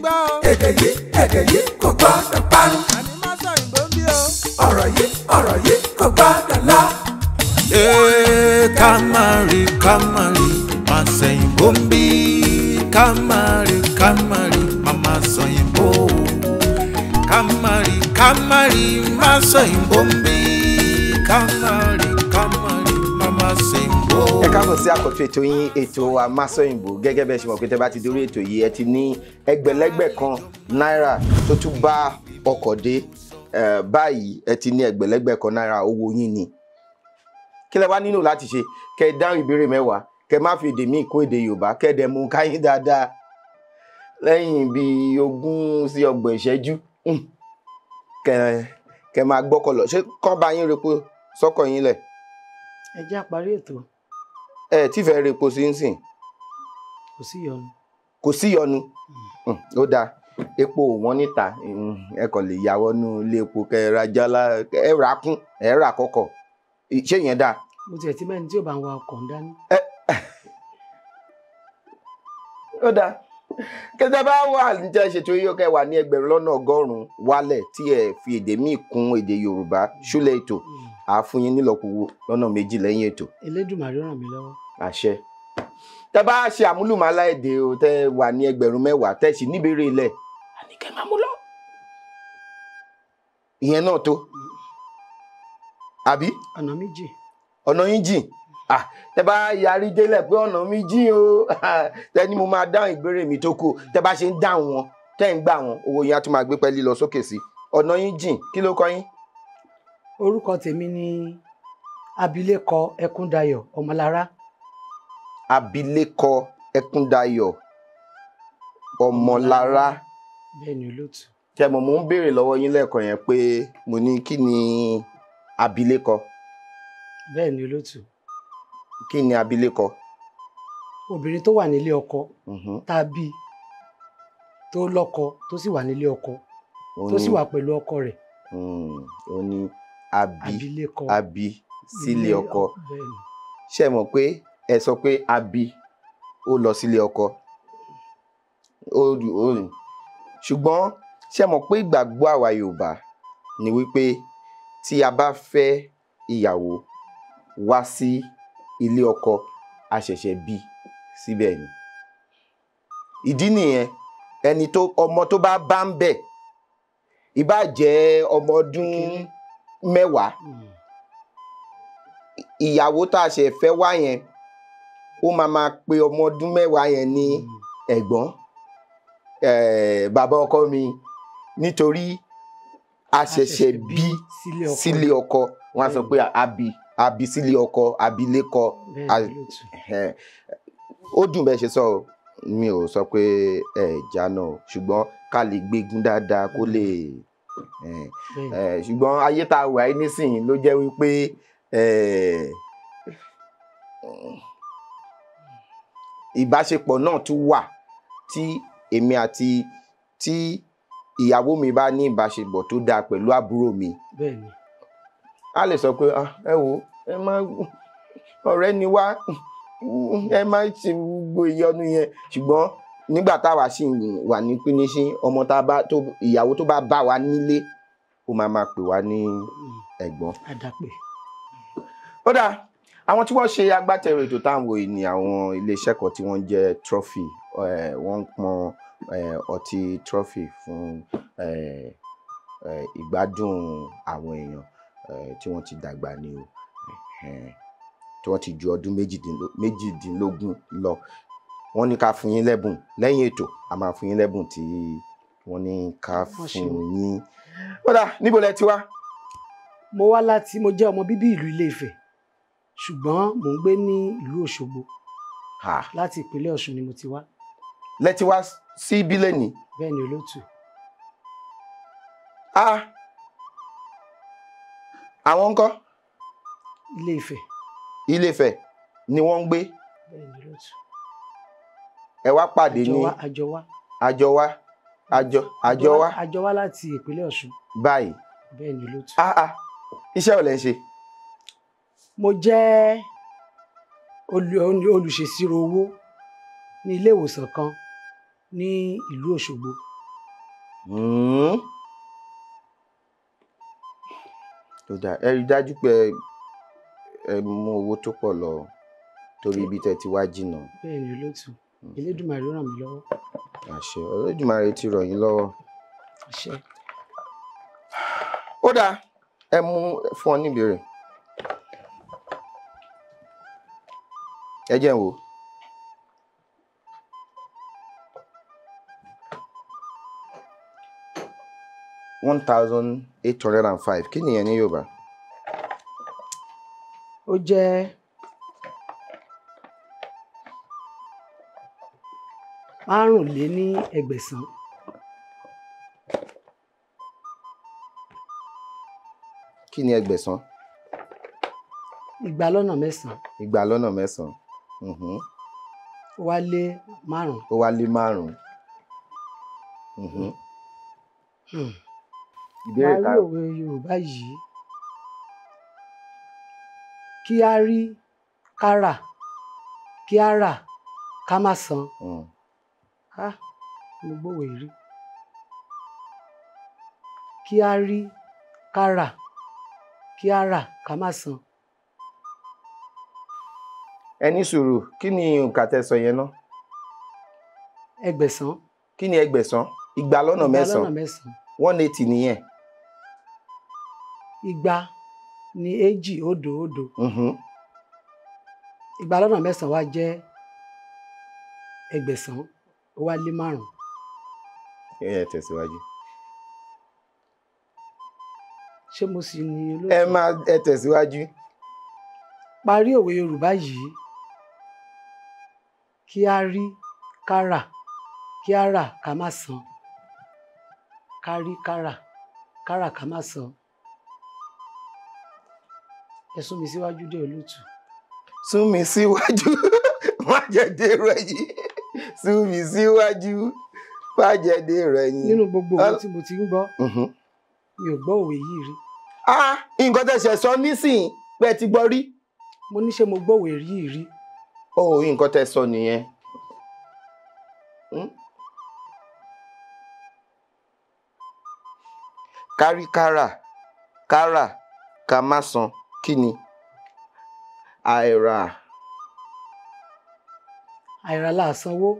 gbọ́ o. èdè yìí kò gbọ́dọ̀ parun. àní má sọ ìbò ń bí o. ọ̀rọ̀ yìí kò gbọ́dọ̀ lọ. Kamari, má sẹ́yìnbó ń bí. Kamari, mama sẹ́yìnbó. Kamari, má sẹ́yìnbó ń bí. Kamari, mama sẹ́yìnbó. Ẹ káàbọ̀ sí àkọ́tún ètò yín, ètò Amáṣọ́yìnbó. Gẹ́gẹ́ bẹ́ẹ̀ ṣe mọ̀ pé tẹ́ bá ti dórí ètò yìí, ẹ ti ní ẹgbẹ̀lẹ́gbẹ̀ kan náírà tó tún bá ọkọ̀ dé. Báyìí ẹ ti ní ẹgbẹ̀lẹ́gbẹ̀ kan náírà, owó yín ni. Kí lẹ wá nílò láti ṣe? Kẹ́ ẹ dáhùn ìbéèrè mẹ́wàá, kẹ́ ẹ má fi èdè míì kún èdè Yorùbá, kẹ́ ẹ dẹ̀ mú káyín dáadáa. Lẹ́yìn bíi 20 sí 30 ìṣẹ́jú, kẹ́ ẹ máa gbọ́kọ̀ lọ. Ṣé kán bá yín repo sọ́kọ̀ yín lẹ̀? Ẹ jẹ́ àparí ètò. Ẹ tí fẹ́ repo sí ń sìn. Kò sí ìyọnu. Kò sí ìyọnu. Ó dáa, epo wọn níta, ẹ kàn lè yà wọnú ilé epo kẹ́ ẹ ra jálá, ẹ rà kún, ẹ rà kọ́kọ́. Ṣé ìyẹn dáa? Mo tiẹ̀ ti mẹ́ni tí ò bá ń wa ọkọ̀ ń dání. Ó dáa. Kẹ́tẹ́ bá wà níjẹ́ ṣètò yíyó kẹ́ wà ní 1,100 wálẹ̀ tí ẹ fi èdè míì kún èdè Yorùbá ṣúlẹ̀ ètò. Fún yín nílọ́kùwò lọ́nà 2 lẹ́yìn ètò. Elédùmarè ràn mí lọ́wọ́. Àṣẹ. Tẹ́ bá ṣe àmúlùmálà èdè o, tẹ́ wà ní 10,000 tẹ́ sì níbèrè ilẹ̀. Àní kẹ́ máa mú lọ. Ìyẹn náà tó. Àbí? Ọ̀nà méjì. Ọ̀nà yín jìn. Tẹ́ bá yarí délẹ̀ pé ọ̀nà mi jìn o. Tẹ́ ní mo máa dáhùn ìbéèrè mi tó kù. Tẹ́ bá ṣe ń dáhùn wọn, tẹ́ ń gbà wọn, owó yín á tún máa gbé pẹ́ẹ́lí lọ sókè sí. Ọ̀nà yín jìn. Kí ló kọ yín? Orúkọ tèmi ni Abilékọ Ẹkúndayọ̀ Ọmọlára. Abilékọ Ẹkúndayọ̀ Ọmọlára. Bẹ́ẹ̀ni olóòtú. Ṣé mo ń béèrè lọ́wọ́ yín lẹ́ẹ̀kan yẹn pé mo ní kí ni abilékọ? Bẹ́ẹ̀ni olóòtú. Kí ni abilékọ? Obìnrin tó wà nílé ọkọ, tàbí tó lọ́kọ tó sì wà nílé ọkọ, tó sì wà pẹ̀lú ọkọ rẹ̀. Ó ní Abilékọ. abi sílé ọkọ. Bẹ́ẹ̀ni. Ṣé mọ̀ pé ẹ sọ pé abi ó lọ sílé ọkọ? Ṣùgbọ́n ṣé mọ̀ pé ìgbàgbọ́ àwa Yorùbá ni wípé tí a bá fẹ́ ìyàwó wá sí ilé ọkọ, a ṣẹ̀ṣẹ̀ bí síbẹ̀ ni. Ìdí nìyẹn, ọmọ tó bá ń bẹ̀, ìbá jẹ́ ọmọ ọdún 10, ìyàwó tá a ṣẹ̀ fẹ́ wá yẹn, ó máa pe ọmọ ọdún 10 yẹn ní ẹ̀gbọ́n, bàbá ọkọ mi, nítorí a ṣẹ̀ṣẹ̀ bí sílé ọkọ. Wọ́n á sọ pé abi sílé ọkọ, abilékọ. Ó dùn bẹ́ẹ̀ ṣe sọ o, mi ò sọ pé jáná o, ṣùgbọ́n ká lè gbégun dáadáa kó lè. Ṣùgbọ́n ayé tá a wà yìí nísìnyí ló jẹ́ wípé ìbáṣepọ̀ náà tún wà tí èmi àti tí ìyàwó mi bá ní ìbáṣepọ̀ tó dáa pẹ̀lú àbúrò mi. Bẹ́ẹ̀ni. A lè sọ pé ẹ wo, ẹ má, ọ̀rẹ́ ni wá, ẹ má ṣe gbogbo ìyọnu yẹn. Ṣùgbọ́n nígbà táwa sì wà ní pínísín, ìyàwó tó bá wa nílé, ó máa pè wá ní ẹ̀gbọ́n. Àdàpè. Ó dáa, àwọn tí wọ́n ṣe agbátẹrù ètò táwọn wò ní àwọn iléeṣẹ́ kan tí wọ́n jẹ́ Trophy. Wọ́n ń pọn ọtí Trophy fún ìgbádùn àwọn èèyàn tí wọ́n ti dàgbà ní o, tí wọ́n ti ju ọdún 18 lọ. Wọ́n ní ká fún yín lẹ́bùn lẹ́yìn ètò, a máa fún yín lẹ́bùn tí wọ́n ní ká fún yín. Ó dáa, níbo lẹ ti wá? Mo jẹ́ ọmọ bíbí ìlú Ilé-Ifẹ̀, ṣùgbọ́n mò ń gbé ní ìlú Òṣogbo. Láti ìpínlẹ̀ Ọ̀ṣun ni mo ti wá. Lẹ ti wá sí ibi lẹ́ni? Bẹ́ẹ̀ni olóòtú. Àwọn ńkọ́? Ilé-Ifẹ̀. Ilé-Ifẹ̀ ni wọ́n ń gbé? Bẹ́ẹ̀ni olóòtú. Ẹ wá pàdé ní àjọ wá láti ìpínlẹ̀ Ọ̀ṣun. Báyìí. Bẹ́ẹ̀ni olóòtú. Iṣẹ́ wo lẹ ń ṣe? Mo jẹ́ olùṣèṣirò owó ní ilé ìwòsàn kan ní ìlú Òṣogbo. Ó dáa, ẹ rí dájú pé ẹ mú owó tó pọ̀ lọ torí ibi tẹ́ ti wá jìnnà. bẹ́ẹ̀ ni olóòtú Elédùmarè ràn mí lọ́wọ́. Àṣẹ Olódùmarè ti ràn yín lọ́wọ́. àṣẹ. Ó dáa, ẹ mú fún ọ ní ìbéèrè. Ẹ jẹ́ n wò. $1,805 kí nìyẹn ní Yorùbá? ó jẹ́ márùnléní-ẹgbẹ̀sán. Kí ni ẹgbẹ̀sán? igba lọ́nà mẹ́sàn-án. Igba lọ́nà mẹ́sàn-án. ó wá lé márùn. Ó wá lé márùn. Ìbéèrè parí òwe Yorùbá yìí. Kí á rí ká rà, kí á rà ká má san. Mo gbówó rí. Kí á rí ká rà, kí á rà ká má san. Ẹ ní sùúrù, kí ni nǹkan tẹ́ sọ yẹn náà? Ẹgbẹ̀sán. Kí ni ẹgbẹ̀sán? Igba lọ́nà mẹ́sàn-án. 180 nìyẹn. Igba ni èjì òdo òdo. Igba lọ́nà mẹ́sàn-án wá jẹ́ ẹgbẹ̀sán, ó wá lé márùn. Ẹ tẹ̀síwájú. Ṣé mo sì ní olóòtú? Ẹ tẹ̀síwájú. Parí òwe Yorùbá yìí. Kí á rí ká rà, kí á rà ká má san. Ká rí ká rà ká má san. Ẹ sún mi síwájú dé olóòtú. Sún mi síwájú, má jẹ́ dèrò ẹ̀yìn. Sún mi síwájú, má jẹ́ dèrò ẹ̀yìn. Nínú gbogbo òwe tí mo ti ń gbọ́, mi ò gbọ́ òwe yìí rí. Nǹkan tẹ́ ṣẹ̀ sọ nísìnyí pé ẹ ti gbọ́ rí. Mo ní ṣé mo gbọ́ òwe yìí rí. Nǹkan tẹ́ sọ nìyẹn. Kárí ká rà ká má san. Kí ni? Àìrà. Àìrà la sanwó.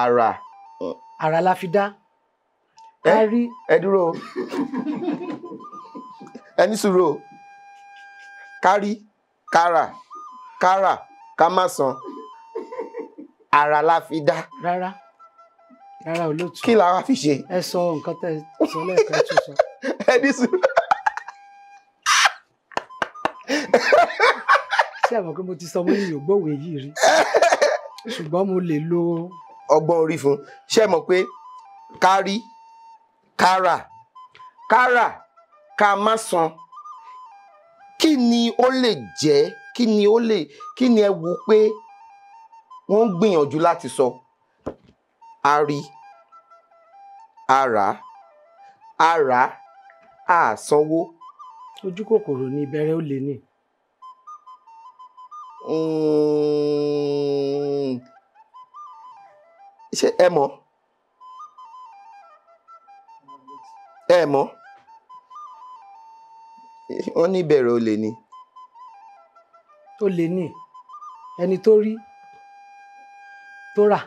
Àrà. Àrà la fi dá. Kárí. Ẹ dúró. Ẹ ní sùúrù. Kárí ká rà ká má san. Àrà la fi dá. Rárá olóòtú. Kí la wá fi ṣe? Ẹ sọ nǹkan tẹ́ sọ lẹ́ẹ̀kan tó sọ. Ẹ ní sùúrù. Ṣé àmọ́ pé mo ti sọ mo ní ògbóòwe yìí rí, ṣùgbọ́n mo lè lo ọgbọ́n orí fún. Ṣé mọ̀ pé kárí ká rà ká má san, kí ni ó lè jẹ́, kí ni ẹ wò pé wọ́n ń gbìyànjú láti sọ? A rí, a rà, a sanwó. Ojú kòkòrò ní ìbẹ̀rẹ̀ ó lè ní. Ṣé ẹ mọ̀? Wọ́n ní ìbẹ̀rẹ̀ olè ni. Ó lè ní. Ẹni tó rí tó rà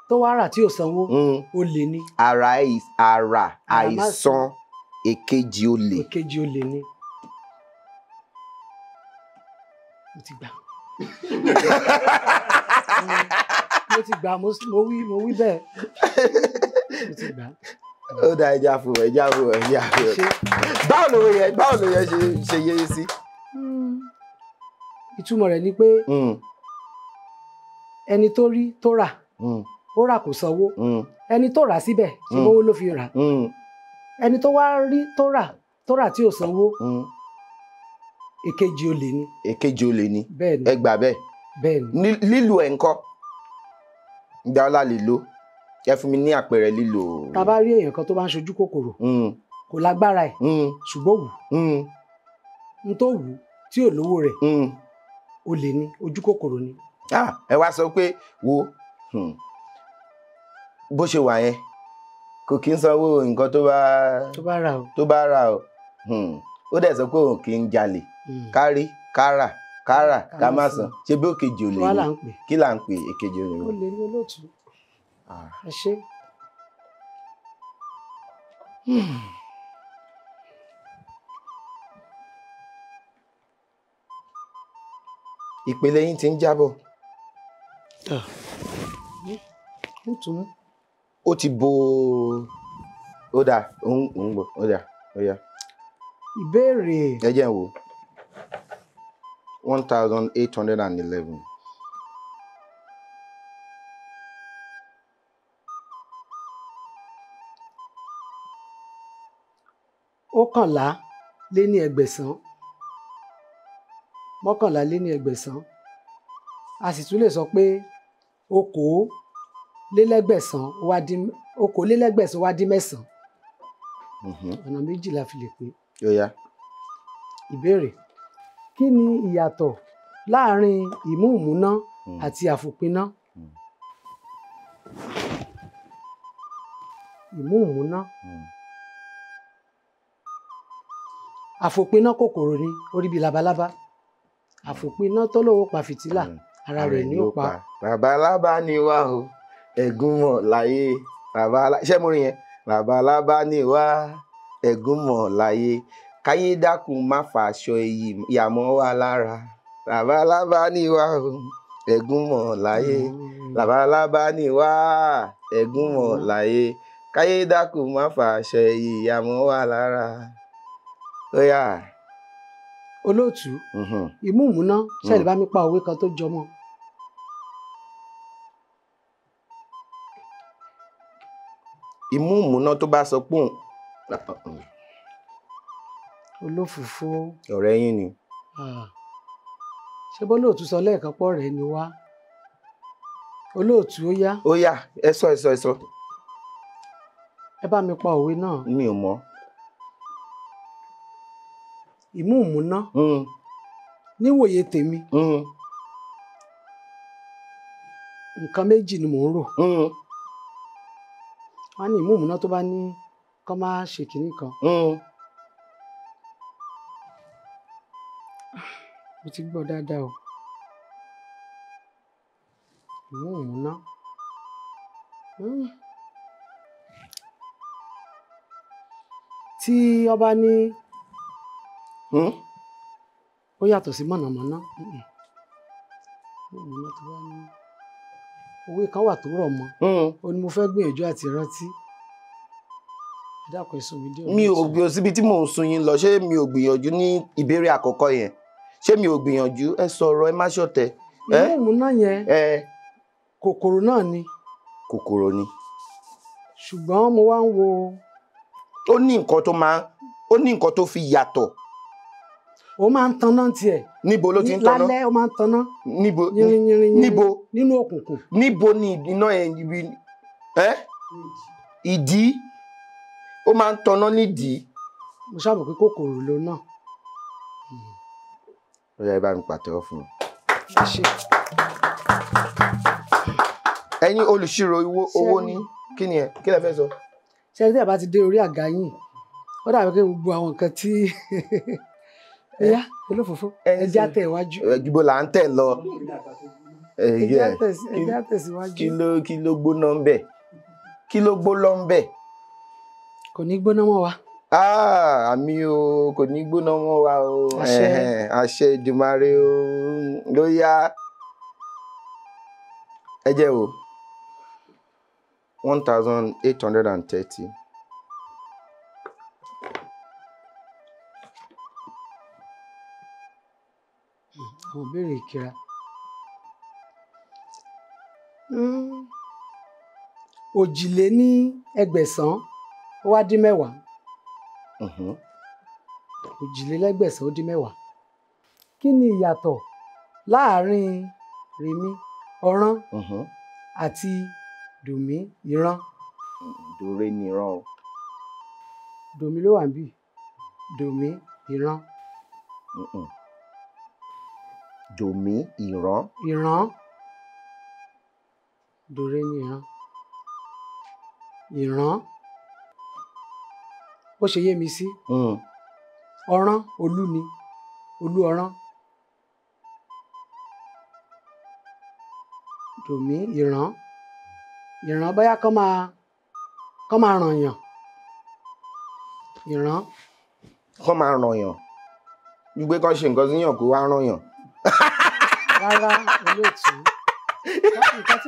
tó wá rà tí ò sanwó ó lè ní. Àrà àìsan èkejì olè. Èkejì olè ni. Mo ti gbà. Mo wí bẹ́ẹ̀. Mo ti gbà. Ó dá ẹja fún ẹ. Báwo ló yẹ ṣe yé sí? Ìtumọ̀ rẹ̀ ni pé ẹni tó rí tó rà ó rà kò sanwó. Ẹni tó rà síbẹ̀ ṣe owó ló fi rà. Ẹni tó wá rí tó rà tí ò sanwó èkejì olè ni. Èkejì olè ni. Bẹ́ẹ̀ ni. Ẹ gbà bẹ́ẹ̀. Bẹ́ẹ̀ ni. Lílo ẹ̀ ńkọ́? Ìgbà ọlá lè lo. Ẹ fún mi ní àpẹẹrẹ lílo. Tá a bá rí èèyàn kan tó bá ń ṣojú kòkòrò kò lágbára ẹ̀ ṣùgbọ́n wù n tó wù tí ò lówó rẹ̀ olè ni, ojú kòkòrò ni. Ẹ wá sọ pé wo bó ṣe wà yẹn kò kí ń sanwó nǹkan tó rà o. tó bá rà o. Ó dẹ̀ sọ pé òun kì í jalè kárí kárà ká má san ṣé bí òkèjì ò lè ní kí là ń pè èkejì ò lè ní. ó lè ní olóòtú ẹ ṣe. Ìpele yín ti ń jábọ̀. Ó ti bo ó dà ń bọ̀ ó dà ó yá. Ìbéèrè. Ẹ jẹ́ n wò 1811. Ókànlá lé ní ẹgbẹ̀sán. Mọ́kànlá lé ní ẹgbẹ̀sán. A sì tún lè sọ pé okòólélẹ́gbẹ̀sán wá dín mẹ́sàn. Ọ̀nà méjì la fi lè pè. Ó yá. Ìbéèrè. Kí ni ìyàtọ̀ láàrin ìmúǹmúná àti àfòpiná? Ìmúǹmúná. Àfòpiná kòkòrò ni orí bíi labalábá. Àfòpiná tó lówó pa fìtílà ara rẹ̀ ni ó pa. Labalábá ni wá o ẹ̀gún mọ̀ láyé ṣé mo rí yẹn? Labalábá ni wá ẹ̀gún mọ̀ láyé káyé dákun má fa aṣọ ìyàmọ́ wa lára. Labalábá ni wá o ẹ̀gún mọ̀ láyé. Labalábá ni wá ẹ̀gún mọ̀ láyé káyé dákun má fa aṣọ ìyàmọ́ wa lára. Ó yá. Olóòtú. Ìmúǹmúná ṣé lè bá mi pa òwe kan tó jọmọ́? Ìmúǹmúná tó bá sọ pé olófòfó. Ọ̀rẹ́ yín ni. Ṣé bólóòtú sọ lẹ́ẹ̀kan pọ̀ rẹ̀ ni wá? Olóòtú ó yá. Ó yá ẹ sọ. Ẹ bá mi pa òwe náà. Mi ò mọ̀. Ìmúǹmúná. Níwòye tèmi. Nǹkan méjì ni mò ń rò. Wọ́n ní ìmúǹmúná tó bá ní kán má ṣe kinní kan. Mo ti gbọ́ dáadáa o. Ìmúǹmúná. Tí ọba ní ó yàtọ̀ sí mọ̀nàmọ́ná. Ìmúǹmúná tó bá ní òwe kan wà tó rọ̀ mọ́. Ó ní mo fẹ́ gbìyànjú àti rántí. Ẹ dákun ẹ̀sùn mi díẹ̀. Mi ò gbìyànjú síbi tí mò ń sun yín lọ ṣé mi ò gbìyànjú ní ìbéèrè àkọ́kọ́ yẹn ṣé mi ò gbìyànjú ẹ sọ̀rọ̀ ẹ má ṣọ̀tẹ̀. Ìmúǹmúná yẹn kòkòrò náà ni. Kòkòrò ni. Ṣùgbọ́n mo wá ń wo. Ó ní nǹkan tó fi yàtọ̀. Ó máa ń tanná tiẹ̀. Níbo ló ti ń tanná? Lálẹ́ ó máa ń tanná. Níbo? Níbo? Nínú òkùnkùn. Níbo ni iná yẹn ibi ìdí? Ó máa ń tanná nídìí. Mo ṣàmọ̀ pé kòkòrò ló náà. Ó yá ẹ bá mi pàtẹ́wọ́ fún mi. Ẹ̀yin olùṣirò owó ní kí ni ẹ kí lẹ fẹ́ sọ? Ṣé ẹni tí ẹ bá ti dé orí àga yìí ó dàbí pé gbogbo àwọn nǹkan tí ẹyá olófòfó ẹjẹ àtẹ iwájú. Ibo là ń tẹ̀ lọ. Ẹjẹ àtẹ̀síwájú. Kí ló gbóná ń bẹ̀? Kí ló gbóná ń bẹ̀? Kò ní gbóná mọ́ wa. Àmì o kò ní gbóná mọ́ wa o. Àṣẹ Èdùmàrè o ló yá. Ẹ jẹ́ o 1830. Àwọn ìbéèrè ìkìra. Òjìlé ní ẹgbẹ̀sán ó wá dín mẹ́wàá. Òjìlélẹ́gbẹ̀sán ó dín mẹ́wàá. Kí ni ìyàtọ̀ láàrin rèmí ọ̀rán àti dòmí ìran? Dòré ni ìran o. Dòmí ló wà níbí. Dòmí ìran. Dòmí ìran. Ìran. Dòré ni ìran. Ìran bó ṣe yé mi sí ọ̀rán olú ni olú ọ̀rán dòmí ìrán bóyá kán máa ràn yàn ìrán. kán máa ràn yàn gbígbé kán ṣe nǹkan sí yàn kó wá ràn yàn. rárá olóòtú nǹkan tí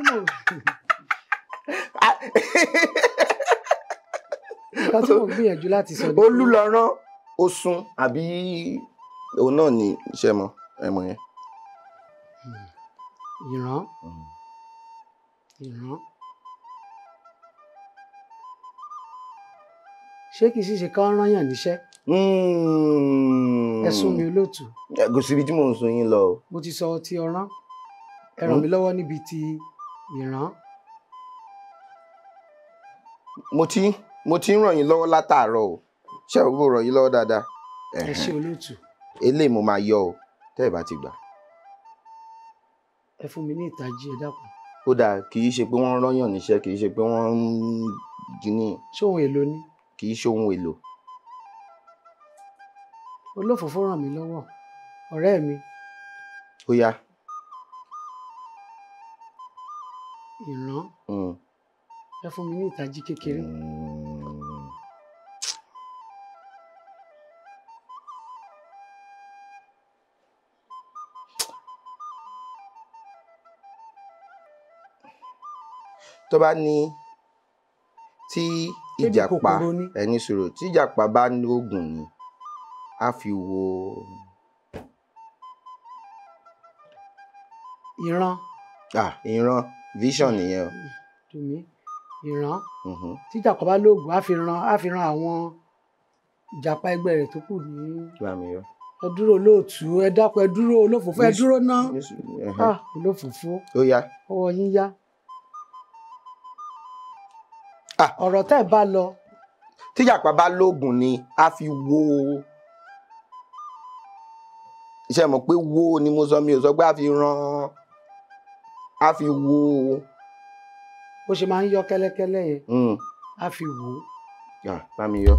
mo gbìyànjú láti sọ ni. olùlọ́rán osun àbí òun náà ni iṣẹ́ mọ ẹ̀mọ yẹn. ìrán ṣé kìí ṣe kán rán yàn níṣẹ́. Ẹ̀sùn mi olóòtú. kò síbi tí mò ń sún yín lọ o. mo ti sọ ti ọ̀rán ẹ ràn mí lọ́wọ́ níbi ti ìrán. mo ti ń ràn yín lọ́wọ́ látàárọ̀ o ṣé o ràn yín lọ́wọ́ dáadáa. ẹ ṣé olóòtú. eléyìí mo máa yọ o tẹ́ ẹ bá ti gbà. ẹ fún mi ní ìtají ẹ dákun. ó dáa kì í ṣe pé wọ́n rán yàn níṣẹ́ kì í ṣe pé wọ́n ń gíní. ṣé ohun èlò ni. kì í ṣe ohun èlò. olófòfó ràn mí lọ́wọ́ ọ̀rẹ́ mi. ó yá. ìrán ẹ fún mi ní ìtají kékeré. tó bá ní tí ìjàpá ẹni sọ̀rọ̀ tí ìjàpá bá ní oògùn ni a fi wo. ìran. ìran vision nìyẹn o. tùmí ìran tí ìjàpá bá lóògùn á fi ran àwọn ìjàpá ẹgbẹ́ rẹ̀ tó kù ní. ẹ dúró olóòtú ẹ dákun ẹ dúró olófòfó ẹ dúró ná. olófòfó. ó yá. ọwọ́ yín yá. ọ̀rọ̀ tẹ́ ẹ bá lọ. tíjàpá bá lóògùn ni a fi wo. iṣẹ́ mọ̀ pé wo ni mo sọ mi ò sọ pé a fi ran a fi wo. bó ṣe máa ń yọ kẹ́lẹ́kẹ́lẹ́ yẹn a fi wò ó. bá mi yọ.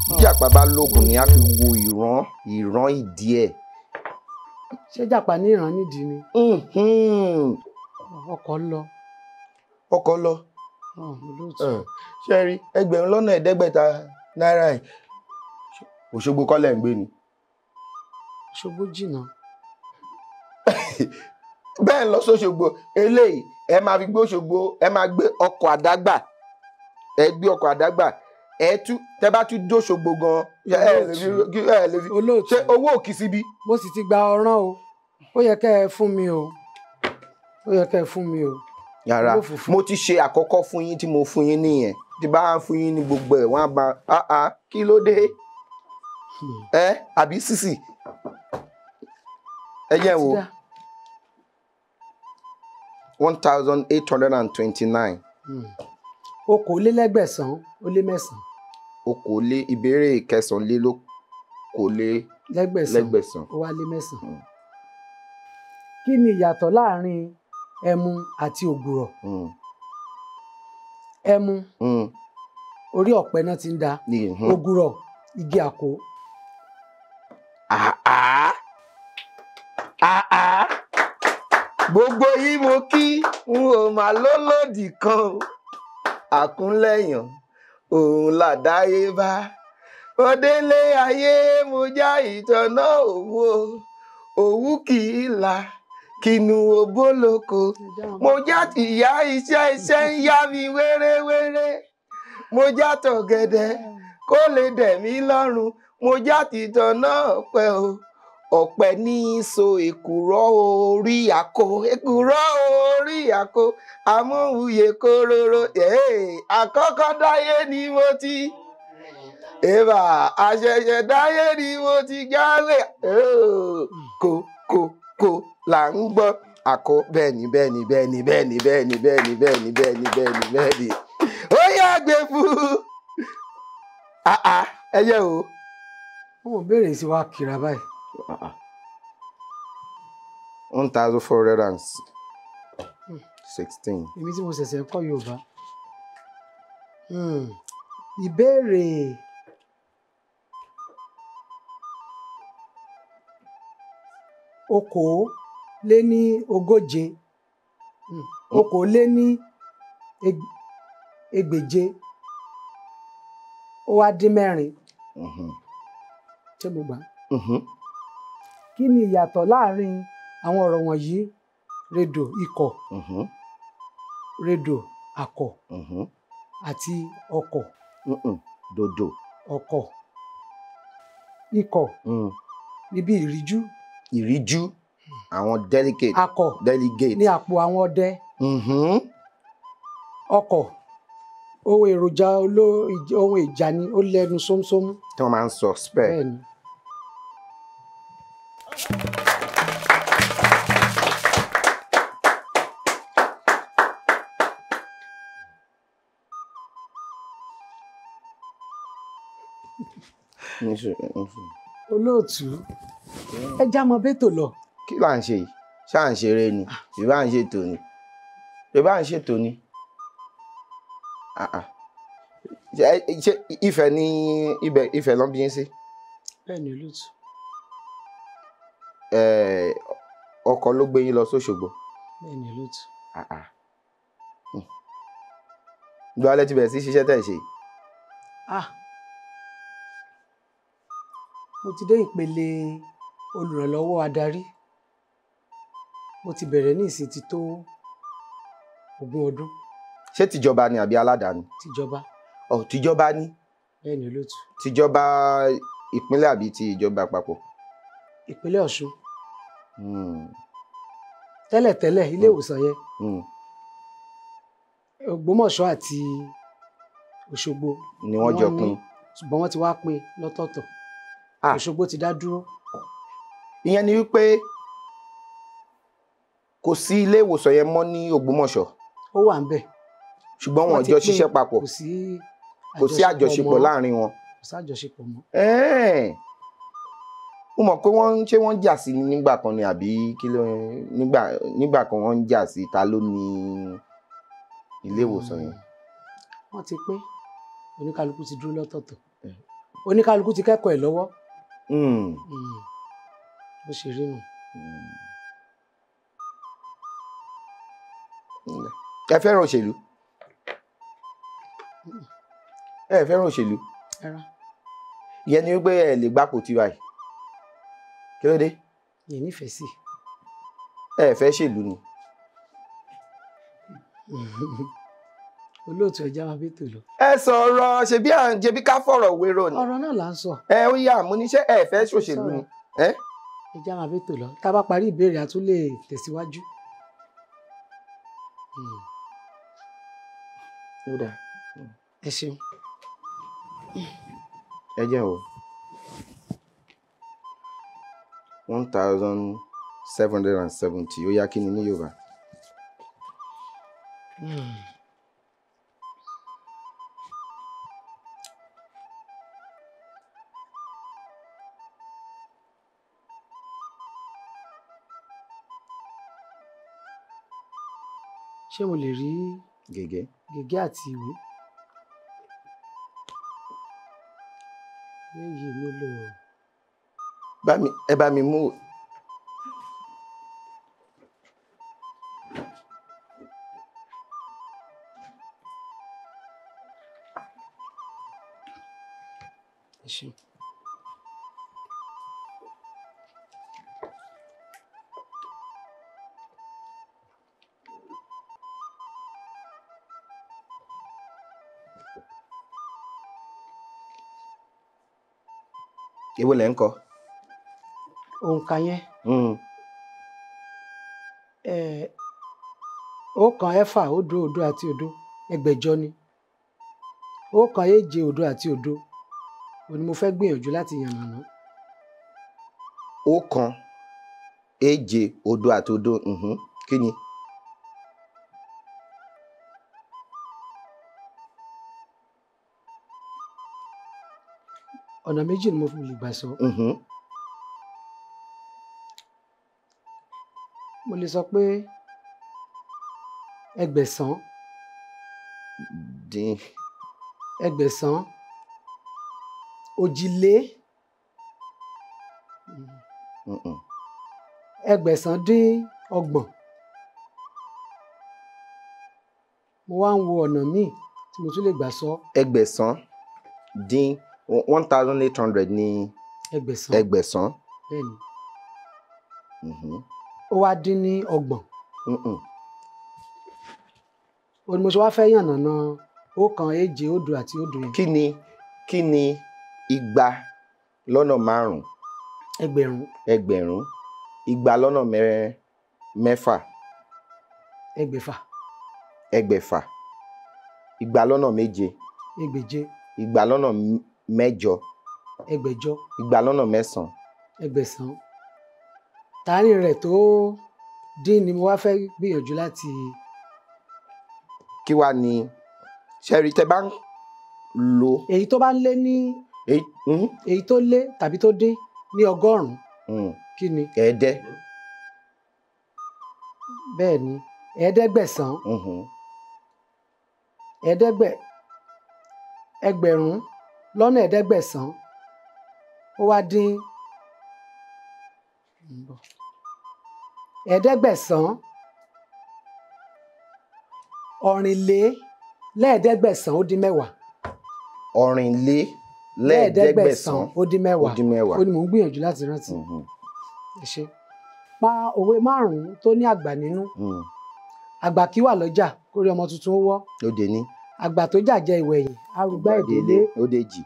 tíjàpá bá lóògùn ni a fi wo ìran ìdí ẹ̀. ṣé jàpá ní ìran nídìí ni. ọkọ̀ lọ. ọkọ̀ lọ. ṣe rí 1,500 náírà yìí Òṣogbo kọ́lẹ̀ ń gbé ni. Òṣogbo jìnnà. bẹ́ẹ̀ lọ sóṣogbo eléyìí ẹ máa fi gbé Òṣogbo ẹ máa gbé ọkọ̀ àdágbà ẹ gbé ọkọ̀ àdágbà tẹ bá tún dóṣogbo gan ẹ lè fi ṣe owó òkì síbi. mo sì ti gba ọ̀ràn o ó yẹ kẹ́ ẹ fún mi o. yàrá mo ti ṣe àkọ́kọ́ fún yín tí mo fún yín nìyẹn tí bá fún yín ní gbogbo ẹ̀ wọ́n á bá kí ló dé àbí sísì ẹ yẹ̀ wò 1,829. okòólélẹ́gbẹ̀sán ó lé mẹ́sàn-án. okòólé ìbéèrè kẹsàn-án-lé-lẹ́gbẹ̀sán ó wá lé mẹ́sàn-án. kí ni ìyàtọ̀ láàrin ẹmu àti ògùrọ̀? ẹmu orí ọ̀pẹ náà ti ń da ògùrọ̀ igi àkó. gbogbo yìí mo kí n ò máa lólòdì kan o àkúnlẹ̀yàn òun làdáyébá òdélé ayé mo já ìtọ́nà òwú kì í la kinu obóloko mo já tìyá iṣẹ́ ń yá mi wéréwéré mo já tọ̀gẹ̀dẹ̀ kó lè dẹ̀ mí lọ́rùn mo já tìtọ́nà ọ̀pẹ o ọ̀pẹ ní so èkùrọ́ orí àkó amóhùyè kóróró àkọ́kọ́ dáyé ni mo ti àṣẹ̀ṣẹ̀ dáyé ni mo ti jáwé kò là ń gbọ́ àkó bẹ́ẹ̀ni ó yá gbé fún ẹyẹ o. wọn ò béèrè sí wa kìlá báyìí. 1,416. èmi tí mo ṣẹ̀ṣẹ̀ kọ́ Yorùbá. ìbéèrè okòóléníogóje, okòóléníẹgbèje ó wá dín mẹ́rin. Ṣé mo gbà? Kí ni ìyàtọ̀ láàrin àwọn ọ̀rọ̀ wọ̀nyí? Redò ikọ̀, redò akọ̀ àti ọkọ̀. Dòdò. Ọkọ̀. Ikọ̀ níbi ìríjú. Ìríjú. Àwọn delegate. Akọ̀ delegate. ní àpò àwọn ọdẹ. Ọkọ̀ ohun èròjà ohun ìjà ni, ó lẹ́nu sómsóm. Tí wọ́n máa ń sọ spare. Bẹ́ẹ̀ni. Olóòtú ẹ já mọ bẹ́tò lọ. Kí là ń ṣe yìí? Ṣáà ń ṣeré ni? Ìbá ń ṣètò ni? Ìbá ń ṣètò ni? Ṣé Ifẹ̀ ni Ifẹ̀ ló ń bí yín sí? Bẹ́ẹ̀ni olóòtú. Ọkọ̀ ló gbé yín lọ s'Óṣogbo? Bẹ́ẹ̀ni olóòtú. Ìgbà alẹ́ ti bẹ̀rẹ̀ sí ṣiṣẹ́ tẹ̀ ṣe? Mo ti dé ìpele olùrànlọ́wọ́ adarí. Mo ti bẹ̀rẹ̀ ní ìsìn ti tó 20 ọdún. Ṣé tìjọba ni àbí aládàáni? Tìjọba. Tìjọba ni? Bẹ́ẹ̀ni olóòtú. Tìjọba ìpínlẹ̀ àbí ti ìjọba àpapọ̀? Ìpínlẹ̀ Ọ̀ṣun. Tẹ́lẹ̀tẹ́lẹ̀ ilé ìwòsàn yẹn Ògbómọ̀ṣọ́ àti Òṣogbo ni wọ́n jọ pín. Ṣùgbọ́n wọ́n ti wá pín lọ́tọ̀ọ̀tọ̀. Òṣogbo ti dá dúró. Ìyẹn ni wípé kò sí ilé ìwòsàn yẹn mọ́ ní Ògbómọ̀ṣọ́? Ó wà ń bẹ̀. Ṣùgbọ́n wọn jọ ṣiṣẹ́ papọ̀? Kò sí àjọṣepọ̀ láàrin wọn? Kò sí àjọṣepọ̀ mọ́. Mo mọ̀ pé wọ́n jà sí nígbà kan ni àbí kí ló nígbà kan wọ́n ń jà sí ta ló ní ilé ìwòsàn yẹn? Wọ́n ti pín, oníkálukú ti dúró lọ́tọ̀ọ̀tọ̀, oníkálukú ti kẹ́kọ̀ọ́ ẹ̀ lọ́wọ́. Bó ṣe rí nù. Ẹ fẹ́ràn òṣèlú? Ẹ fẹ́ràn òṣèlú? Ìyẹn ni wípé ẹ lè gbapò tí báyìí? Kí ló dé? Mi ò nífẹ̀ẹ́ sí. Ẹ fẹ́ ṣèlú ni? Olóòtú ẹja máa bí tò lọ. Ẹ sọ̀rọ̀ ṣebí ká fọ̀rọ̀ wérò ni? Ọ̀rọ̀ náà là ń sọ. Ó yá mo ní ṣé ẹ fẹ́ ṣòṣèlú ni? Ẹja máa bí tò lọ. Tá a bá parí ìbéèrè a tún lè tẹ̀síwájú. Ẹ ṣeun. Ẹ jẹ́ o. 1770 ó yá kí ni ní Yorùbá? Ṣé mo lè rí gègé àti ìwé? Léyìí nílò. Ẹ bá mi mú. Ẹ ṣeun. Èwo lẹ̀ ń kọ? Òǹkà yẹn. Ọ̀kan ẹ̀fà òdo òdo àti òdo ẹgbẹ̀jọ ni. Ọ̀kan èje òdo àti òdo òun ni mo fẹ́ gbìyànjú láti yànnàná. Ọ̀kan èje òdo àti òdo kí ni? Ọ̀nà méjì ni mo fi lè gbà sọ. Mo lè sọ pé Ẹgbẹ̀sán. Ẹgbẹ̀sán. Òjìlé. Ẹgbẹ̀sán dín ọgbọ̀n. Mo wá ń wo ọ̀nà míì tí mo tún lè gbà sọ. Ẹgbẹ̀sán dín 1800 ní Ẹgbẹ̀sán. ẹgbẹ̀sán. Bẹ́ẹ̀ni. Ó wá dín ní ọgbọ̀n. Ó ní mo ṣe wá fẹ́ yànnàná ọ̀kan, èje, òdo àti òdo yẹn. Kí ni igba lọ́nà márùn-ún? Ẹgbẹ̀rún. Ẹgbẹ̀rún. Igba lọ́nà mẹ́fà. Ẹgbẹ̀fà. Ẹgbẹ̀fà. Igba lọ́nà méje. Ẹgbẹ̀je. Igba lọ́nà mẹ́jọ. Ẹgbẹ̀jọ. Igba lọ́nà mẹ́sàn-án. Ẹgbẹ̀sán. Tàárín rẹ̀ tó dín ni mo wá fẹ́ gbìyànjú láti. Kí wá ni ṣẹ́rí tẹ́ bá ń lo. Èyí tó bá ń lé ní. Èyí tó lé tàbí tó dín ní ọgọ́rùn-ún. Kí ni? Ẹ̀ẹ́dẹ́. Bẹ́ẹ̀ ni ẹ̀ẹ́dẹ́gbẹ̀sán. Ẹgbẹ̀rún lọ́nà ẹ̀ẹ́dẹ́gbẹ̀sán ó wá dín ẹ̀ẹ́dẹ́gbẹ̀sán ọ̀rìnlélẹ́ẹ̀ẹ́dẹ́gbẹ̀sán ó dín mẹ́wàá. Ọ̀rìnlélẹ́ẹ̀ẹ́dẹ́gbẹ̀sán ó dín mẹ́wàá. ó ní mò ń gbìyànjú láti rántí. Ẹ ṣé. Pa òwe márùn-ún tó ní àgbà nínú. Àgbà kì í wà lọ́jà kórí ọmọ tuntun ó wọ́. Ó dé ní. Àgbà tó jàjẹ ìwẹ̀yìn arúgbá ìdílé. Ó dé jì.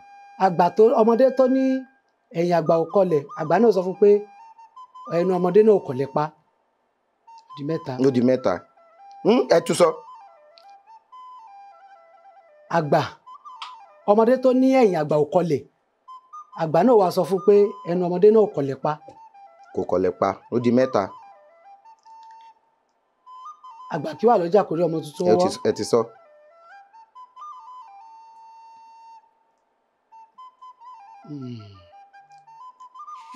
Ọmọdé tó ní ẹ̀yìn àgbà ò kọlẹ̀, àgbà náà sọ fún pé ẹnu ọmọdé náà ò kọlẹ̀ pa. Di mẹ́ta. Ó di mẹ́ta. Ẹ tún sọ. Ọmọdé tó ní ẹ̀yìn àgbà ò kọlẹ̀, àgbà náà wá sọ fún pé ẹnu ọmọdé náà ò kọlẹ̀ pa. Kò kọlẹ̀ pa. Ó di mẹ́ta. Àgbà kì í wà lọ́jà kórí ọmọ tuntun ó wọ́. Ẹ ti sọ.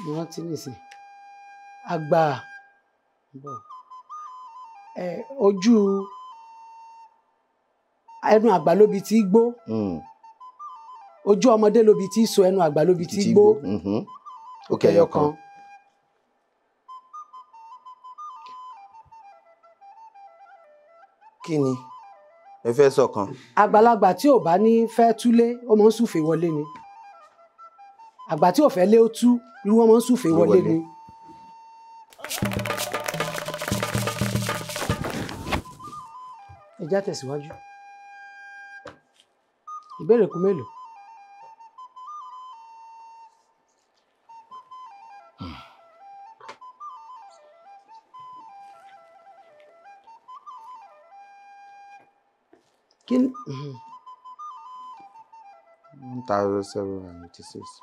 Mo rántí nìsín. Ẹnu àgbà lóbi tí gbó. Ojú ọmọdé lóbi tí so, ẹnu àgbà lóbi tí gbó. Ó kẹyọ kan. Kí ni ẹ fẹ́ sọ kan? Àgbàlagbà tí ò bá ní fẹ́ túlé ó máa ń súfè wọlé ni. Àgbà tí ò fẹ́ lé ó tú, irú wọn máa ń súfè wọlé ni. Ẹ já tẹ̀síwájú. Ìbéèrè kù mélòó? Kí ni? 1786.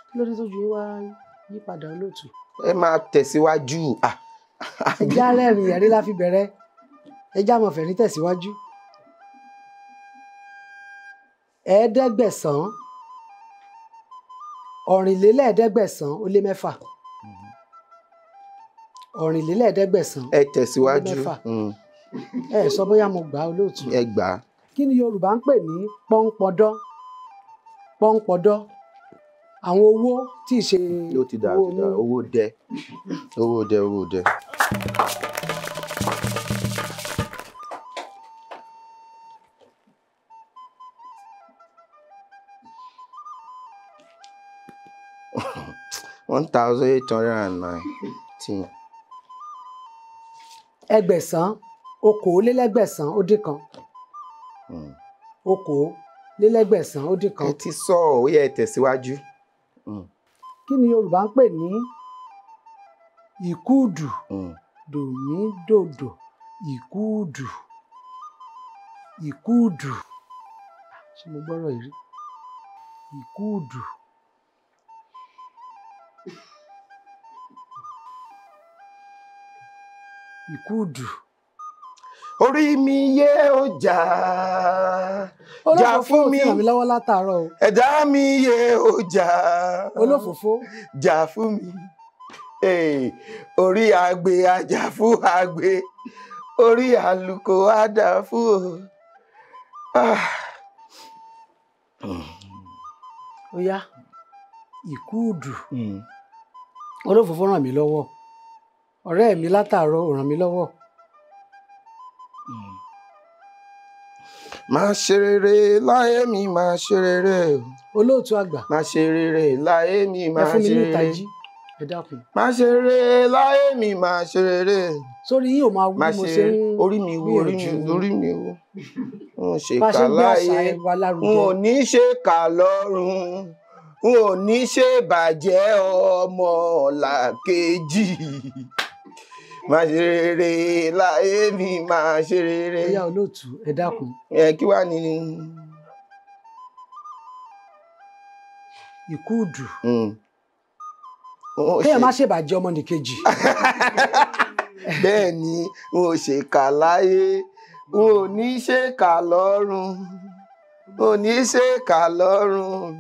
Kí ló dé tójú yín wá yí padà olóòtú? Ẹ máa tẹ̀síwájú. Ẹja rẹ́rìn ẹ̀rí la fi bẹ̀rẹ̀. Ẹja mọ̀ fẹ̀rí tẹ̀síwájú. Ẹ̀ẹ́dẹ́gbẹ̀sán ọ̀rìnlélẹ́ẹ̀ẹ́dẹ́gbẹ̀sán ó lé mẹ́fà. Ọ̀rìnlélẹ́ẹ̀ẹ́dẹ́gbẹ̀sán. Ẹ tẹ̀síwájú. Ẹ sọ bóyá mo gbà á olóòtú. Ẹ gbà á. Kí ni Yorùbá ń pè ní pọ́npọ́dọ́? Pọ́npọ́dọ́. Àwọn owó tí ì ṣe. Ó ti dà owó dẹ. Owó dẹ. 1819. Ẹgbẹ̀sán okòólélẹ́gbẹ̀sán ó dín kan. Okòólélẹ́gbẹ̀sán ó dín kan. Ẹ ti sọ ó yẹ ẹ tẹ̀síwájú. Kí ni Yorùbá ń pè ní ìkúùdù? Dòmídòdò ìkúùdù. Ìkúùdù. Ṣé mo gbọ́rọ̀ yìí rí? Ìkúùdù. Ìkúùdù. Orí mi yé ó jà. Jà fún mi. Olófòfó ti ràn mí lọ́wọ́ látàárọ̀ o. Ẹ̀dá mi yé ó jà. Olófòfó. Jà fún mi. Orí agbe ajá fún agbe. Orí àlùkò àdá fún o. Ó yá ìkúùdù olófòfó ràn mí lọ́wọ́ ọ̀rẹ́ mi látàárọ̀ ò ràn mí lọ́wọ́. Máa ṣe rere láyé mi, máa ṣe rere. Olóòtú àgbà. Máa ṣe rere láyé mi, máa ṣe rere. Ẹ fún mi ní ìtají, ẹ dákun. Máa ṣe rere láyé mi, máa ṣe rere. Sórí yìí ò máa wú mo ṣe ń orí mi wú, orí mi wú. N ò ṣe kà láyé, n ò ní ṣe kà lọ́run, n ò ní ṣe bàjẹ́ ọmọ làkejì. Máa ṣe rere láyé mi, máa ṣe rere. Bóyá olóòtú ẹ dákun. Kí wàá ní. Ìkúùdù. Kéèyàn má ṣèbàjẹ́ ọmọnìkejì. Bẹ́ẹ̀ ni n ò ṣe kà láyé, n ò ní ṣe kà lọ́run, n ò ní ṣe kà lọ́run,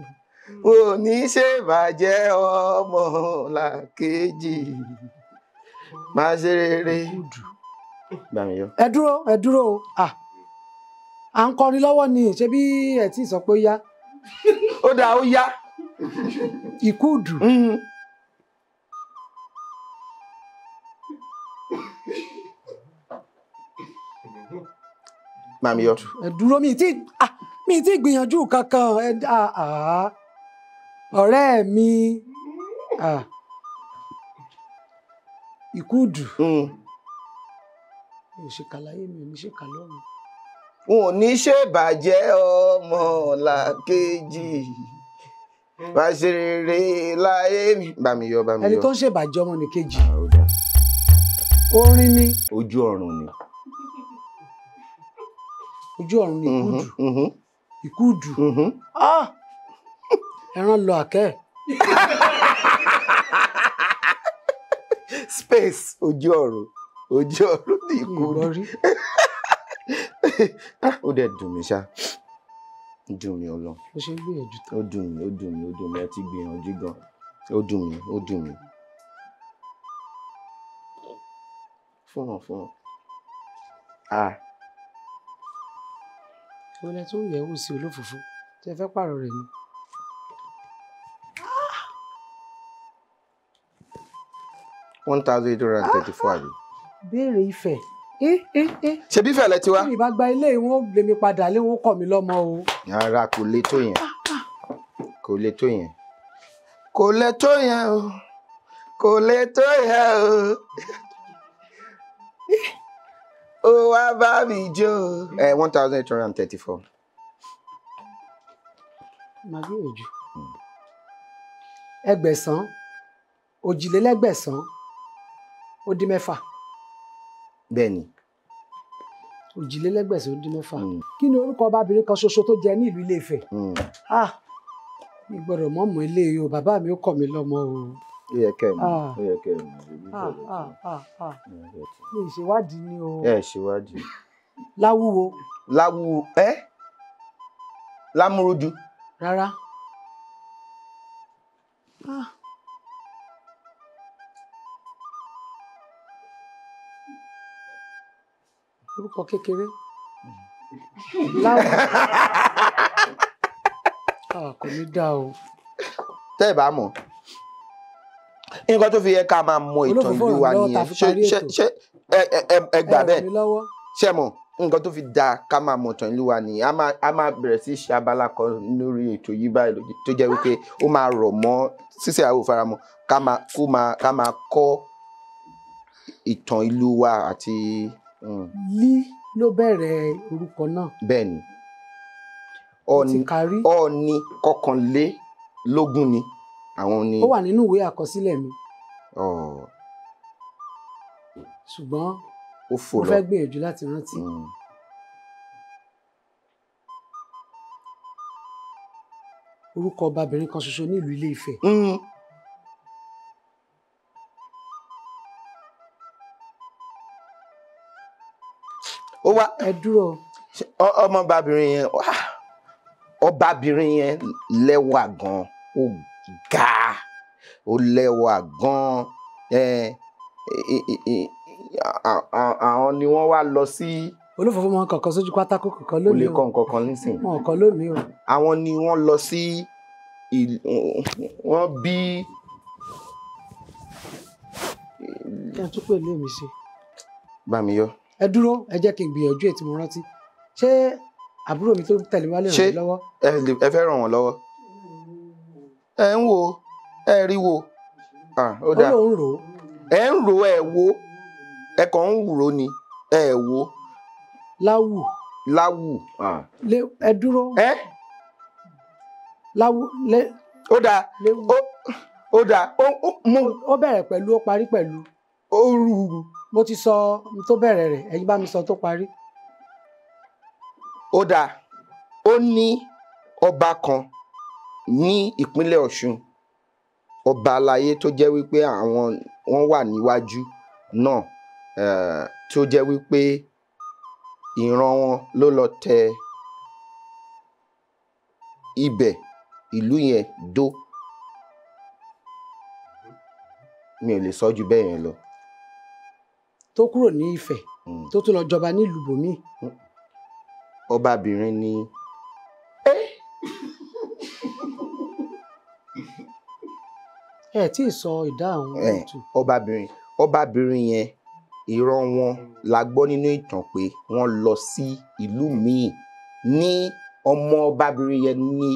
n ò ní ṣe bàjẹ́ ọmọ làkejì. Máa ṣe rere. Ẹ dúró o. À ń kọrin lọ́wọ́ ni ṣé bí ẹ tí ì sọ pé ó yá. Ó dáa, ó yá. Ìkúùdù. Màmí yọ. Ẹ dúró mi ti gbìyànjú kankan ọ̀rẹ́ mi ìkúùdù. Mi ò ṣe kà láyé, mi ò ní ṣe kà lọ́run. N ò ní ṣe bàjẹ́ ọmọ làkejì. Máa ṣe rere láyé mi. Bàmí yọ. Ẹni tó ń ṣèbàjẹ́ ọmọnìkejì. Orin ni. Ojú ọ̀run ni. Ojú ọ̀run ni ìkúùdù. Ẹran lọ àkẹ́. Space ojú ọ̀run ní ìkúùdù. Ó dẹ̀ dùn mí ṣá, dùn mí ọlọ. Ó ṣe ń gbìyànjú tó. Ó dùn mí, ẹ ti gbìyànjú gan. Ó dùn mí. Fún wọn. Ìwọlẹ̀ tó ń yẹ̀wò sí olófòfó tẹ fẹ́ pààrọ̀ rẹ̀ ni. $1,834 àbí. Béèrè Ifẹ̀. Ṣebí Ifẹ̀ lẹ ti wá. Bí ìbá gba ilé wọn lè mi padà lé wọn kọ̀ mí lọ́mọ o. Rárá, kò le tó yẹn. Kò le tó yẹn. Kò le tó yẹn o. Kò le tó yẹn o. Ó wá bá mi jó. $1,834. Màá gbìyànjú. Ẹgbẹ̀sán. Òjìlélẹ́gbẹ̀sán. Ó dín mẹ́fà. Bẹ́ẹ̀ni. Òjìlélẹ́gbẹ̀sán ó dín mẹ́fà. Kí ni orúkọ ọbabìnrin kan ṣoṣo tó jẹ ní ìlú Ilé Ifẹ̀? Mi gbọ́dọ̀ mọ̀ ilé o, bàbá mi ó kọ̀ mí lọ́mọ o. Ó yẹ kẹ́ ẹ̀ mọ̀. Mi ì ṣèwádìí ni o. Ẹ ṣèwádìí. Láwúwo. Lámúrújú. Rárá. Orúkọ kékeré. Kò ní dá o. Tẹ́ ẹ bá mọ̀, nǹkan tó fi yẹ ká máa mọ ìtàn ìlú wa nìyẹn. Ṣé ẹ gbà bẹ́ẹ̀? Ṣé mọ̀ nǹkan tó fi dáa ká máa mọ ìtàn ìlú wa nìyẹn? A máa bẹ̀rẹ̀ sí ṣe abala kan lórí ètò yìí báyìí tó jẹ́ wípé ó máa rọ̀ mọ́ Sísè Àwò Faramọ́ ká máa kọ́ ìtàn ìlú wa àti. Lí ló bẹ̀rẹ̀ orúkọ náà. Bẹ́ẹ̀ni. Ọ̀ọ̀ni kọkànlélógún ni àwọn ni. Ó wà nínú ìwé àkọsílẹ̀ mi. Ṣùgbọ́n mo fẹ́ gbìyànjú láti rántí. Orúkọ ọbabìnrin kan ṣoṣo ní ìlú Ilé Ifẹ̀. Ó wá. Ẹ dúró. Ọbabìnrin yẹn lẹ́wà gan, ó ga, ó lẹ́wà gan. Àwọn ni wọ́n wá lọ sí. Olófòfó mọ kankan sójú pátákó kankan lónìí o. Ó lè kọ́ nǹkan kan nísìnyí. Wọn kọ́ lónìí o. Àwọn ni wọ́n lọ sí wọ́n bí. kí n tún pè lé mi ṣe. Bámiyọ̀. ẹ dúró ẹ jẹ́ kí n gbìyànjú ètí mo rántí ṣé àbúrò mi tó tẹ̀lé wá lè ràn mí lọ́wọ́. ẹ fẹ́ ràn wọ́n lọ́wọ́ ẹ ń wo ẹ rí wo ó dáa ó lóun rò ó. ẹ ń rò ẹ wo ẹ kàn ń rò ni ẹ wo. láwù. láwù. ẹ dúró. láwù lé. ó dáa ó dáa ó bẹ̀rẹ̀ pẹ̀lú ó parí pẹ̀lú. ó rú. mo ti sọ tó bẹ̀rẹ̀ rẹ̀ ẹ̀yin bá mi sọ tó parí. ó dáa ó ní ọba kan ní ìpínlẹ̀ Ọ̀ṣun ọba aláyé tó jẹ́ wípé wọ́n wà níwájú náà tó jẹ́ wípé ìran wọn ló lọ tẹ ibẹ̀ ìlú yẹn dó mi ò lè sọ ju bẹ́ẹ̀ yẹn lọ. tó kúrò ní Ifẹ̀ tó tún lọ jọba nílùú bòmíì. ọbabìnrin ni. ẹ tí ì sọ ìdáhùn ètò. ọbabìnrin yẹn ìran wọn la gbọ́ nínú ìtàn pé wọ́n lọ sí ìlú míì ní ọmọ ọbabìnrin yẹn ni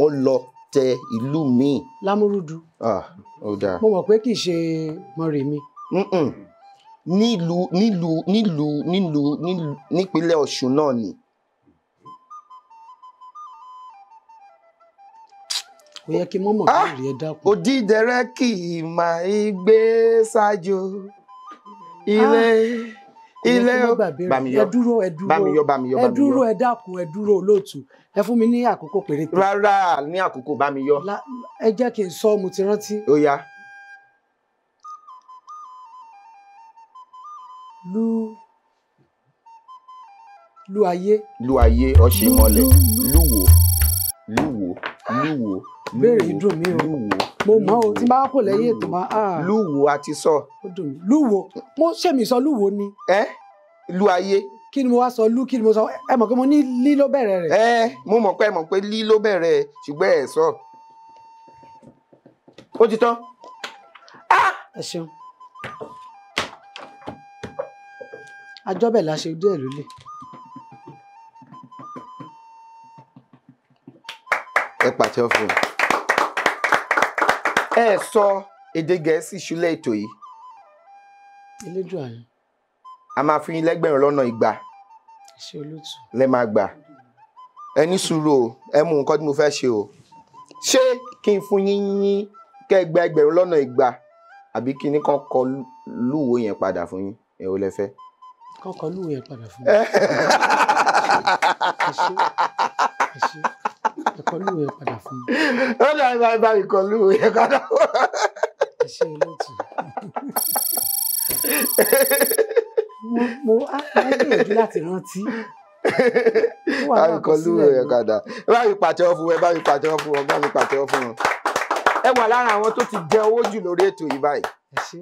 ó lọ tẹ ìlú míì. Lámúrúdu. ó dáa. mo mọ̀ pé kì í ṣe Mọ́remí. nípínlẹ̀ Ọ̀ṣun náà ni. kò yẹ kí mọ́mọ́ béèrè ẹ dákun. Odídẹrẹ́ kì í máa gbé ṣáájú ilé Bámiyọ̀ ẹ dúró ẹ dákun ẹ dúró olóòtú ẹ fún mi ní àkókò péréte. rárá ní àkókò Bámiyọ̀. ẹ jẹ́ kí n sọ mo ti rántí. ó yá. lu ayé. lu ayé ọṣẹ mọ́lẹ̀ lúwo. béèrè yìí dùn mí o mo mọ̀ o tí n bá kò lẹ́yìn ètò máa. lúwo a ti sọ. ó dùn mí lúwo mo ṣé mi sọ lúwo ni. lu ayé. kí ni mo wá sọ kí ni mo sọ ẹ mọ̀ pé mo ní lí ló bẹ̀rẹ̀ rẹ̀. mo mọ̀ pé lí ló bẹ̀rẹ̀ ṣùgbọ́n ẹ sọ. ó ti tán. ẹ ṣeun. àjọbẹ̀ la ṣe díẹ̀ lólè. ẹ pàtẹ́ fún un. ẹ sọ èdè Gẹ̀ẹ́sì ṣúlẹ̀ ètò yìí. elédùn àná. a máa fi yín lẹ́gbẹ̀rún lọ́nà igba. ṣé olóòtú. lẹ máa gbà. ẹ ní sùúrù o ẹ mú nǹkan tí mo fẹ́ ṣe o. ṣé kí n fún yín ní kẹgbẹ́ ẹgbẹ̀rún lọ́nà igba àbí kí ní kàn kọ lúwo yẹn padà fún yín ẹ ò lẹ fẹ́. kàn kọ lúwo yẹn padà fún mi. ẹ ṣe ìkọlù yẹn padà fún mi. ó dàbí bá ìkọlù yẹn padà fún mi. ẹ ṣe olóòtú. mo gbìyànjú láti rántí. bá ìkọlù yẹn padà bá mi pàtẹ́wọ́ fún ẹ bá mi pàtẹ́wọ́ fún ọ bá mi pàtẹ́wọ́ fún ọ. ẹ wà lára àwọn tó ti jẹ owó jù lórí ètò yìí báyìí. ẹ ṣe.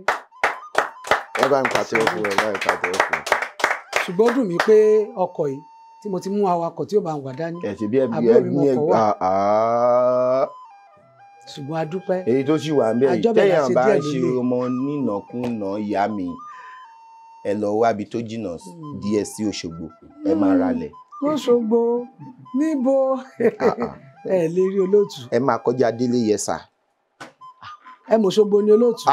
ẹ bá mi pàtẹ́wọ́ fún ẹ bá mi pàtẹ́wọ́ fún ọ. ṣùgbọ́n ó dùn mí pé ọkọ̀ yìí tí mo ti mú awakọ̀ tí ó bá ń wà dání. ẹ̀sìn bí ẹbí ṣùgbọ́n a dúpẹ́. èyí tó sì wà ń bẹ̀rẹ̀ téèyàn bá ń ṣe ọmọ nínàkúnà ìyá mi ẹ lọ wábi tó jìnnà díẹ̀ sí Òṣogbo ẹ máa ralẹ̀. Òṣogbo níbo ẹ lè rí olóòtú. ẹ máa kọjá Délé Yẹsà. ẹ mọ̀ Òṣogbo ni olóòtú.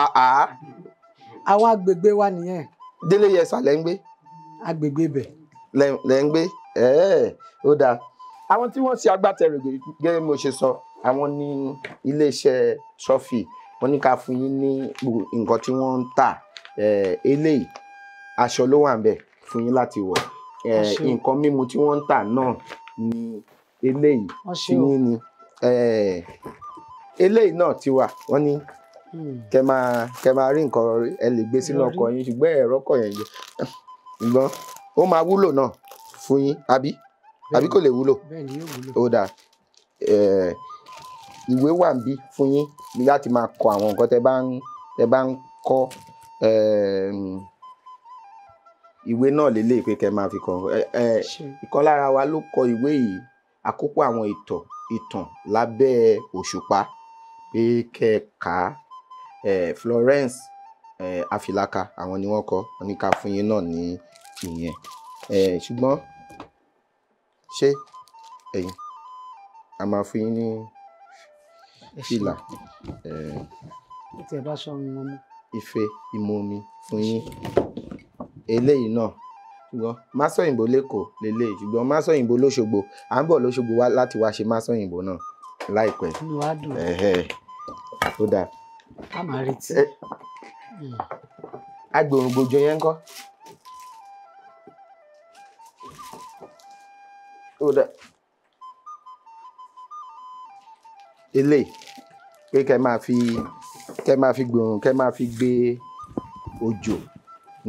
àwọn agbègbè wa nìyẹn. Délé Yẹsà lẹ́ ń gbé. agbègbè bẹ̀. lẹ́ ń gbé ó dáa. àwọn tí wọ́n ṣe agbátẹrù gẹ́gẹ́ bí mo ṣe sọ àwọn ní iléeṣẹ́ Trophy wọ́n ní ká fún yín ní nǹkan tí wọ́n ń tà eléyìí aṣọ ló wà ń bẹ̀ fún yín láti wọ̀ nǹkan mímu tí wọ́n ń tà náà ní eléyìí tí yín ni eléyìí náà ti wà wọ́n ní kẹ máa rí nǹkan ẹ lè gbé sínú ọkọ̀ yín ṣùgbọ́n ẹ̀rọ kọ̀ yẹn jẹ ṣùgbọ́n ó máa wúlò náà fún yín àbí kò lè wúlò ó dáa ìwé wà níbí fún yín láti máa kọ àwọn nǹkan tẹ́ bá ń kọ ìwé náà lélẹ̀ pé kẹ́ máa fi kọ ìkan lára wa ló kọ ìwé yìí àkópọ̀ àwọn ìtàn lábẹ́ òṣùpá pé kẹ́ẹ̀ka Florence Afilaka àwọn ni wọ́n kọ wọ́n ní ká fún yín náà ní ìyẹn ṣùgbọ́n ṣé ẹ̀yin a máa fún yín ní fìlà ife ìmu omi fún yín eléyìí náà ṣùgbọ́n Masọ̀yìnbó lẹ́kọ̀ọ́ lélẹ́yìí ṣùgbọ́n Masọ̀yìnbó lóṣogbo à ń bọ̀ lóṣogbo wá láti wá ṣe Masọ̀yìnbó náà láìpẹ́ tó dáa a máa retí. Agbòrògbòjò yẹn ń kọ́ tó dáa eléyìí pé kẹ́ máa fi gbòòrùn kẹ́ máa fi gbé òjò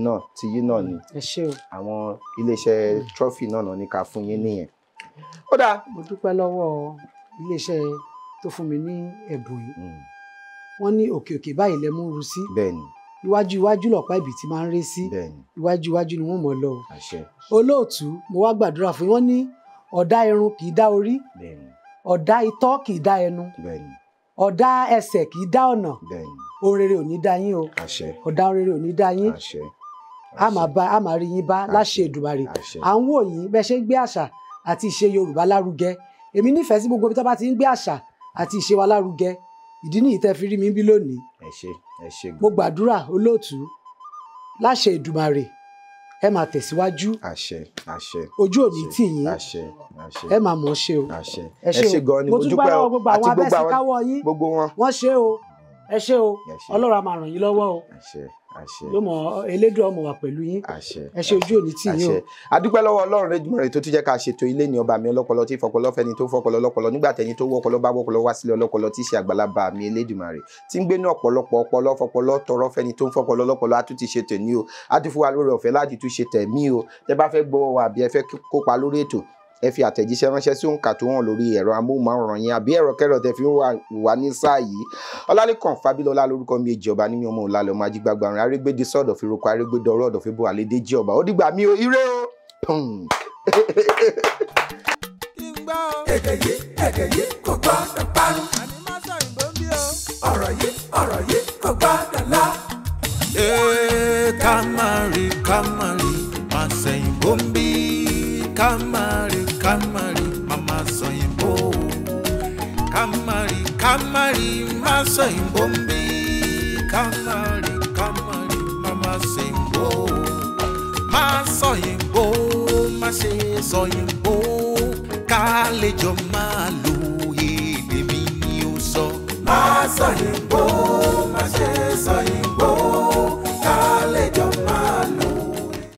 náà tí yín náà ni àwọn iléeṣẹ́ trophy náà ní ká fún yín nìyẹn. Ó dáa. Mo dúpẹ́ lọ́wọ́ iléeṣẹ́ tó fún mi ní ẹ̀bùn yìí wọ́n ní òkè òkè báyìí lẹ mú ru sí. Bẹ́ẹ̀ni. Iwájú iwájú lọ̀pá ibi tí máa ń ré sí. Bẹ́ẹ̀ni. Iwájú iwájú ni wọ́n mọ̀ lọ. Àṣẹ. Olóòtú mo wá gbàdúrà fún yín wọ́n ní ọ̀dá irun kì í dá orí. Bẹ́ẹ̀ni. Ọ̀dá itọ́ kì í dá ẹnu. Bẹ́ẹ̀ni. Ọ̀dá ẹsẹ̀ kì í dá ọ̀nà. Bẹ́ẹ̀ni. Ohun rere ò ní dá yín o. Àṣẹ. Ọ̀dá ohun rere ò ní dá yín. Àṣẹ. A máa rí yín bá láṣẹ Èdùmàrè. À ń wò yín bẹ́ẹ̀ ṣe ń gbé àṣà àti ìṣe Yorùbá lárugẹ. Èmi nífẹ̀ẹ́ sí gbogbo ibi tó bá ti ń gbé àṣà àti ìṣe wa lárugẹ. Ìdí nìyí tẹ́ fi rí mi bí lónìí. Ẹ ṣé. Mo gbàdúrà olóòtú láṣẹ Èdùmàrè ẹ máa tẹ̀síwájú. Àṣẹ. Ojú òní tì yín. Ẹ máa mọ̀ ṣe o. Ẹ ṣé gan ni mo dúpẹ́ o gbogbo àwọn abẹ́síkáwọ́ yín gbogbo wọn. Wọ́n ṣe o. Ẹ ṣé o. Ọlọ́run á máa ràn yín lọ́wọ́ o. Yóò mọ Elédùà ọmọ wa pẹ̀lú yín. Ẹ ṣé ojú òní tì yín o. Adúpẹ́ lọ́wọ́ Ọlọ́run Elédùmarè tó tún jẹ́ ká ṣètò ilé ní ọba mi ọlọ́pọlọ tí fọpọlọ fẹ́ni tó fọpọlọ lọ́pọlọ nígbà tẹ́ni tó wọ́pọlọ bá wọ́pọlọ wá sílé ọlọ́pọlọ tí ṣe àgbàlagbà mi Elédùmarè tí ń gbé ní ọ̀pọ̀lọpọ̀ ọpọlọ fọpọlọ tọrọ fẹ́ni tó ń fọpọlọ lọ́pọlọ á tún ti ṣe tèmi o á tún fún wa lórí ọ̀fẹ́ láti tún ṣe tẹ̀mí o tẹ́ bá fẹ́ gbọ́ wa àbí ẹ fẹ́ kópa lórí ètò ẹ fi àtẹ̀jíṣẹ́ ránṣẹ́ sí òǹkà tó hàn lórí ẹ̀rọ amóhùnmáwòrán yẹn àbí ẹ̀rọ kẹrọ tẹ́ fi ń wà ní sáà yìí Ọlálékan Fábílọ́lá lórúkọ mi èjì ọba nínú ọmọ òlàlẹ̀ ọmọ ajígbàgbà rìn arégbèdè sọ́ọ̀dọ̀ fi roko arégbèdè ọ̀rọ̀ ọ̀dọ̀ fi bó àlédè jí ọba ó dìgbà mi ò ire o. Èdè yìí kò gbọ́dọ̀ parun. Ọ̀rọ̀ yìí kò gbọ́dọ̀ lọ. Kamari Masọ̀yìnbó ń bí Kamari Mama Sọ̀yìnbó Kamari Masọ̀yìnbó ń bí Kamari Mama Sọ̀yìnbó Masọ̀yìnbó má ṣe sọ̀yìnbó kálejò máa lo èdè mi ni ó sọ. Masọ̀yìnbó.